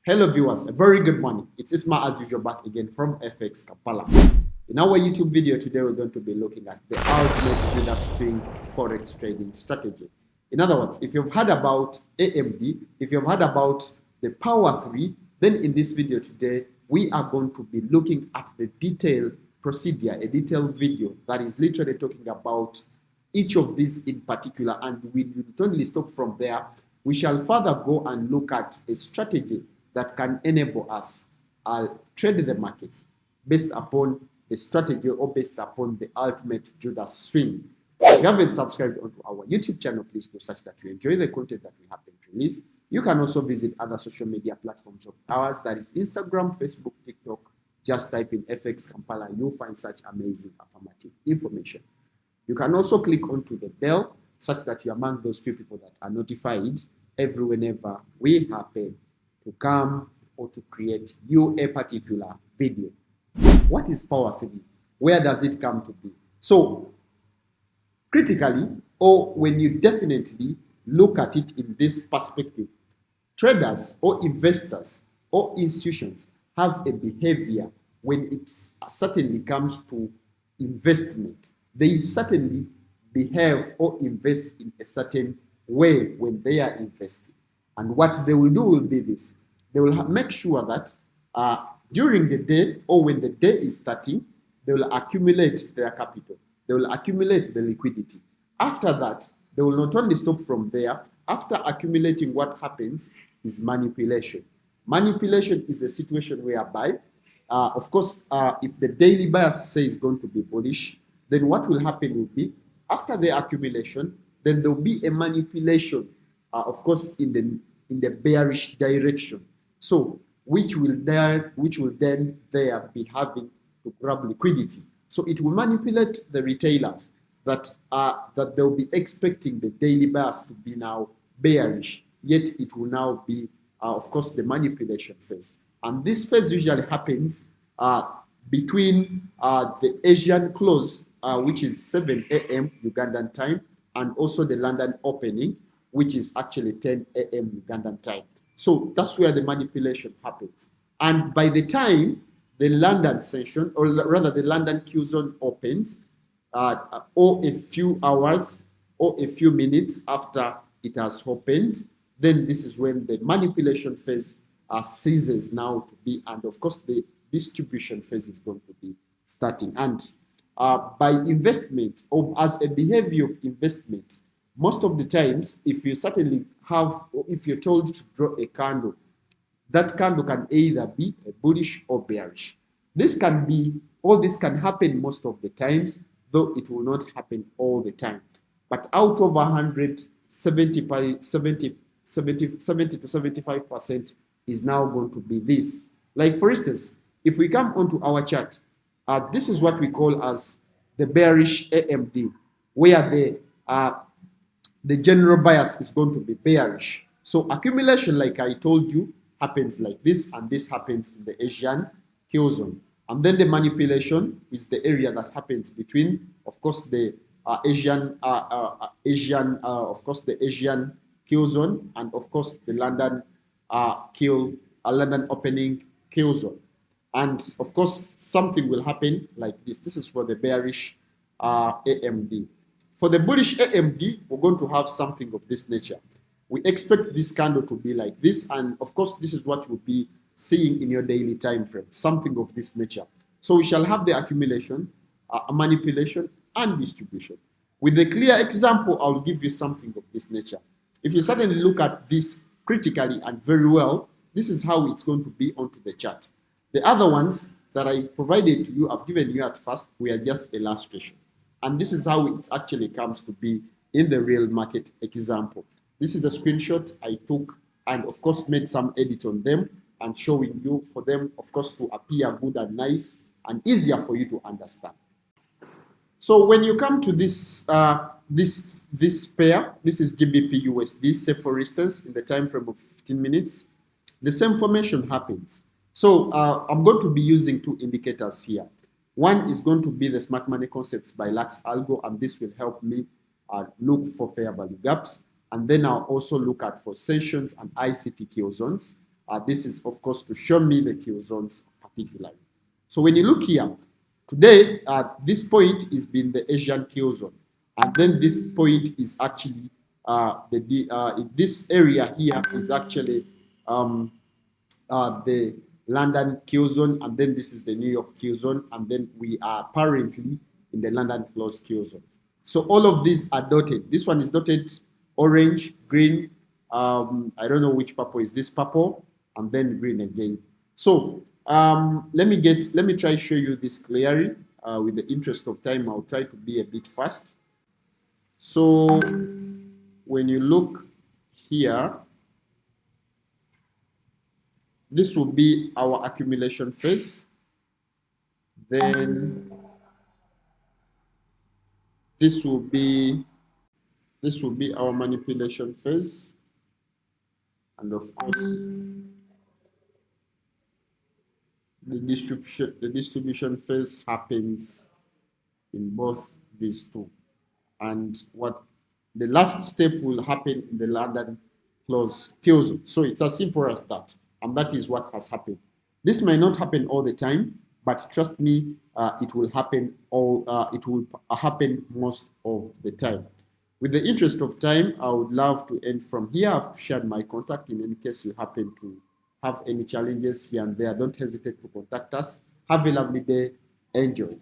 Hello viewers, a very good morning. It's Isma as usual back again from FX Kampala. In our YouTube video today, we're going to be looking at the ultimate trader swing Forex trading strategy. In other words, if you've heard about AMD, if you've heard about the Power 3, then in this video today, we are going to be looking at the detailed procedure, a detailed video that is literally talking about each of these in particular, and we don't only stop from there. We shall further go and look at a strategy that can enable us trade the markets based upon the strategy or based upon the ultimate Judas swing. If you haven't subscribed onto our YouTube channel, please do such that you enjoy the content that we happen to release. You can also visit other social media platforms of ours, that is Instagram, Facebook, TikTok. Just type in FX Kampala, you'll find such amazing affirmative information. You can also click onto the bell such that you're among those few people that are notified every whenever we happen to come or to create you a particular video. What is Power 3? Where does it come to be? So, critically, or when you definitely look at it in this perspective, traders or investors or institutions have a behavior when it certainly comes to investment. They certainly behave or invest in a certain way when they are investing. And what they will do will be this. They will make sure that during the day or when the day is starting, they will accumulate their capital. They will accumulate the liquidity. After that, they will not only stop from there. After accumulating, what happens is manipulation. Manipulation is a situation whereby, of course, if the daily bias say is going to be bullish, then what will happen will be, after the accumulation, then there will be a manipulation, of course, in the bearish direction. So, which will then be having to grab liquidity. So it will manipulate the retailers that they'll be expecting the daily bias to be now bearish, yet it will now be, of course, the manipulation phase. And this phase usually happens between the Asian close, which is 7 a.m. Ugandan time, and also the London opening, which is actually 10 a.m. Ugandan time. So that's where the manipulation happens. And by the time the London session, or rather the London Q zone opens, or a few hours or a few minutes after it has opened, then this is when the manipulation phase ceases now to be, and of course the distribution phase is going to be starting. And by investment, or as a behavior of investment, most of the times, if you certainly have, or if you're told to draw a candle, that candle can either be a bullish or bearish. This can be, or this can happen most of the times, though it will not happen all the time. But out of 100, 70 to 75% is now going to be this. Like for instance, if we come onto our chart, this is what we call as the bearish AMD, where the general bias is going to be bearish. So accumulation, like I told you, happens like this, and this happens in the Asian Q zone. And then the manipulation is the area that happens between, of course, the Asian Q zone, and of course the London London opening Q zone. And of course, something will happen like this. This is for the bearish AMD. For the bullish AMD, we're going to have something of this nature. We expect this candle to be like this, and of course, this is what you'll be seeing in your daily time frame, something of this nature. So we shall have the accumulation, manipulation, and distribution. With a clear example, I'll give you something of this nature. If you suddenly look at this critically and very well, this is how it's going to be onto the chart. The other ones that I provided to you, I've given you at first, were just illustration. And this is how it actually comes to be in the real market example. This is a screenshot I took and of course made some edit on them and showing you for them, of course, to appear good and nice and easier for you to understand. So when you come to this this pair, this is GBP USD, say for instance, in the time frame of 15 minutes, the same formation happens. So I'm going to be using two indicators here. One is going to be the Smart Money Concepts by Lux Algo, and this will help me look for fair value gaps. And then I'll also look at for sessions and ICT Q zones. This is, of course, to show me the kill zones particularly. So when you look here, today, this point is been the Asian kill zone. And then this point is actually, this area here is actually the London kill zone, and then this is the New York kill zone, and then we are apparently in the London close kill zone. So all of these are dotted. This one is dotted orange, green. I don't know which purple is this purple, and then green again. So let me try to show you this clearly. With the interest of time, I'll try to be a bit fast. So when you look here, this will be our accumulation phase. Then this will be our manipulation phase, and of course the distribution phase happens in both these two. And what the last step will happen in the London close kill zone. So it's as simple as that, and that is what has happened. This may not happen all the time, but trust me, it will happen happen most of the time. With the interest of time, I would love to end from here. I've shared my contact in any case you happen to have any challenges here and there. Don't hesitate to contact us. Have a lovely day. Enjoy.